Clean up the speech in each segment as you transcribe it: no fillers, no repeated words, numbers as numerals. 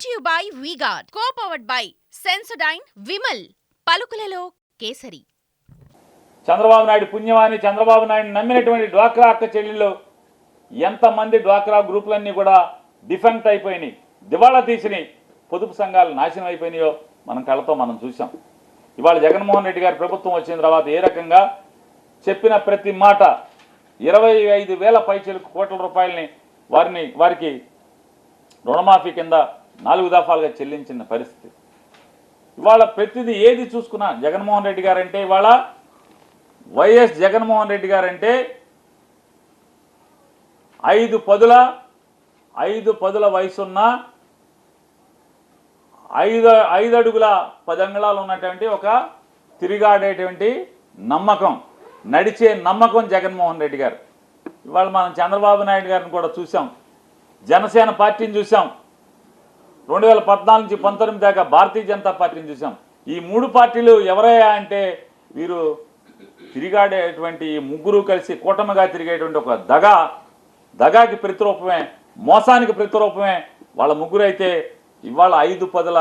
Brought you by V-Guard co-powered by Sensodyne Vimal పలుకులలో కేసరి. చంద్రబాబు నాయుడు పుణ్యవాణి చంద్రబాబు నాయుడు నమ్మినటువంటి డ్వాక్రా అక్క చెల్లెళ్ళు ఎంతమంది డ్వాక్రా గ్రూపులన్నీ కూడా డిఫెక్ట్ అయిపోయినాయి, దివాళా తీసినాయి, పొదుపు సంఘాలు నాశనం అయిపోయినాయో మనం కళ్ళతో మనం చూసాం. ఇవాళ జగన్మోహన్ రెడ్డి గారి ప్రభుత్వం వచ్చిన తర్వాత ఏ రకంగా చెప్పిన ప్రతి మాట 25,000 పైచలకు కోట్ల రూపాయలని వారికి రుణమాఫీ కింద 4 దఫాలుగా చెల్లించిన పరిస్థితి. ఇవాళ ప్రతిదీ ఏది చూసుకున్నా జగన్మోహన్ రెడ్డి గారంటే, ఇవాళ వైఎస్ జగన్మోహన్ రెడ్డి గారంటే 5 పదుల వయసున్న 5 అడుగుల 10 అంగుళాలు ఉన్నటువంటి ఒక తిరిగాడేటువంటి నమ్మకం, నడిచే నమ్మకం జగన్మోహన్ రెడ్డి గారు. ఇవాళ మనం చంద్రబాబు నాయుడు గారిని కూడా చూసాం, జనసేన పార్టీని చూసాం, 2014 నుంచి 19 దాకా భారతీయ జనతా పార్టీని చూసాం. ఈ 3 పార్టీలు ఎవరయ్యా అంటే వీరు తిరిగాడేటువంటి ముగ్గురు కలిసి కూటమిగా తిరిగేటువంటి ఒక దగాకి ప్రతిరూపమే, మోసానికి ప్రతిరూపమే వాళ్ళ ముగ్గురు. అయితే ఇవాళ 5 పదుల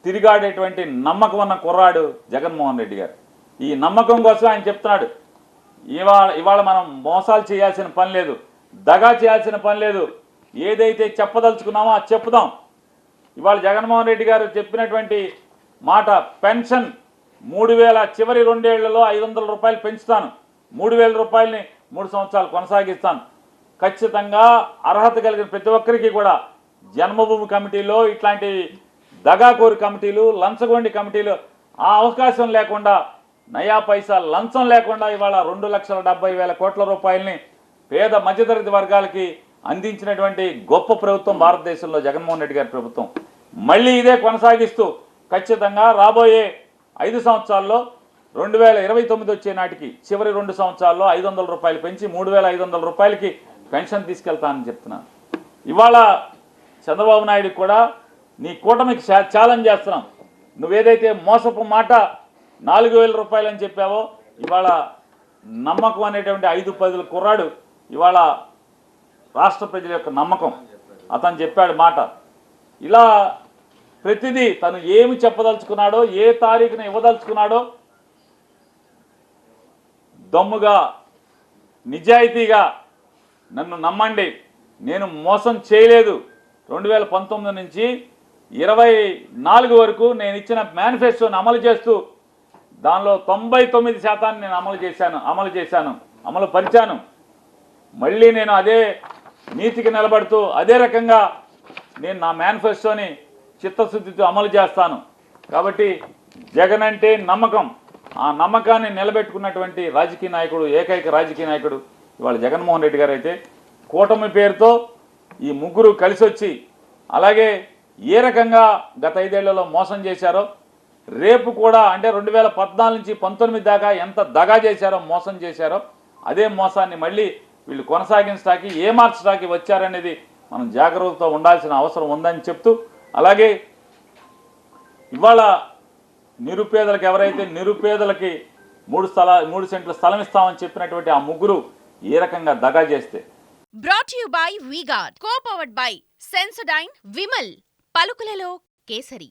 తిరిగాడేటువంటి నమ్మకం ఉన్న కుర్రాడు జగన్మోహన్ రెడ్డి గారు. ఈ నమ్మకం కోసం ఆయన చెప్తున్నాడు, ఇవాళ మనం మోసాలు చేయాల్సిన పని లేదు, దగా చేయాల్సిన పని లేదు, ఏదైతే చెప్పదలుచుకున్నామో అది చెప్పుదాం. ఇవాళ జగన్మోహన్ రెడ్డి గారు చెప్పినటువంటి మాట, పెన్షన్ 3,000 చివరి 2 ఏళ్లలో 500 రూపాయలు పెంచుతాను, 3,000 రూపాయలని 3 సంవత్సరాలు కొనసాగిస్తాను, ఖచ్చితంగా అర్హత కలిగిన ప్రతి ఒక్కరికి కూడా జన్మభూమి కమిటీలో ఇట్లాంటి దగాకోరి కమిటీలు, లంచగొండి కమిటీలు ఆ అవకాశం లేకుండా, నయా పైసా లంచం లేకుండా ఇవాళ 2,70,000 కోట్ల రూపాయలని పేద మధ్యతరగతి వర్గాలకి అందించినటువంటి గొప్ప ప్రభుత్వం భారతదేశంలో జగన్మోహన్ రెడ్డి గారి ప్రభుత్వం. మళ్ళీ ఇదే కొనసాగిస్తూ ఖచ్చితంగా రాబోయే 5 సంవత్సరాల్లో 2029 వచ్చే నాటికి చివరి 2 సంవత్సరాల్లో 500 రూపాయలు పెంచి 3,500 రూపాయలకి పెన్షన్ తీసుకెళ్తానని చెప్తున్నాను. ఇవాళ చంద్రబాబు నాయుడు కూడా నీ కూటమికి ఛాలెంజ్ చేస్తున్నాం. నువ్వేదైతే మోసపు మాట 4,000 రూపాయలు అని చెప్పావో, ఇవాళ నమ్మకం అనేటువంటి 5 పదుల కుర్రాడు ఇవాళ రాష్ట్ర ప్రజల యొక్క నమ్మకం. అతను చెప్పాడు మాట. ఇలా ప్రతిదీ తను ఏమి చెప్పదలుచుకున్నాడో, ఏ తారీఖున ఇవ్వదలుచుకున్నాడో దమ్ముగా నిజాయితీగా నన్ను నమ్మండి, నేను మోసం చేయలేదు, 2019 నుంచి 24 వరకు నేను ఇచ్చిన మేనిఫెస్టోని అమలు చేస్తూ దానిలో 99% నేను అమలు పరిచాను. మళ్ళీ నేను అదే నీతికి నిలబడుతూ అదే రకంగా నేను నా మేనిఫెస్టోని చిత్తశుద్ధితో అమలు చేస్తాను. కాబట్టి జగన్ అంటే నమ్మకం, ఆ నమ్మకాన్ని నిలబెట్టుకున్నటువంటి రాజకీయ నాయకుడు, ఏకైక రాజకీయ నాయకుడు ఇవాళ జగన్మోహన్ రెడ్డి గారు. అయితే కూటమి పేరుతో ఈ ముగ్గురు కలిసి వచ్చి అలాగే ఏ రకంగా గత 5 ఏళ్లలో మోసం చేశారో, రేపు కూడా అంటే 2014 నుంచి 19 దాకా ఎంత దగా చేశారో, మోసం చేశారో, అదే మోసాన్ని మళ్ళీ వీళ్ళు కొనసాగించడానికి మార్చడానికి వచ్చారనేది మనం జాగ్రత్తతో ఉండాల్సిన అవసరం ఉందని చెప్తూ, అలాగే ఇవాళ నిరుపేదలకు ఎవరైతే నిరుపేదలకి 3 సెంట్ల స్థలం ఇస్తామని చెప్పినటువంటి ఆ ముగ్గురు ఏ రకంగా దగా చేస్తే. Brought you by V-Guard co-powered by Sensodyne Vimal పలుకులలో కేసరి.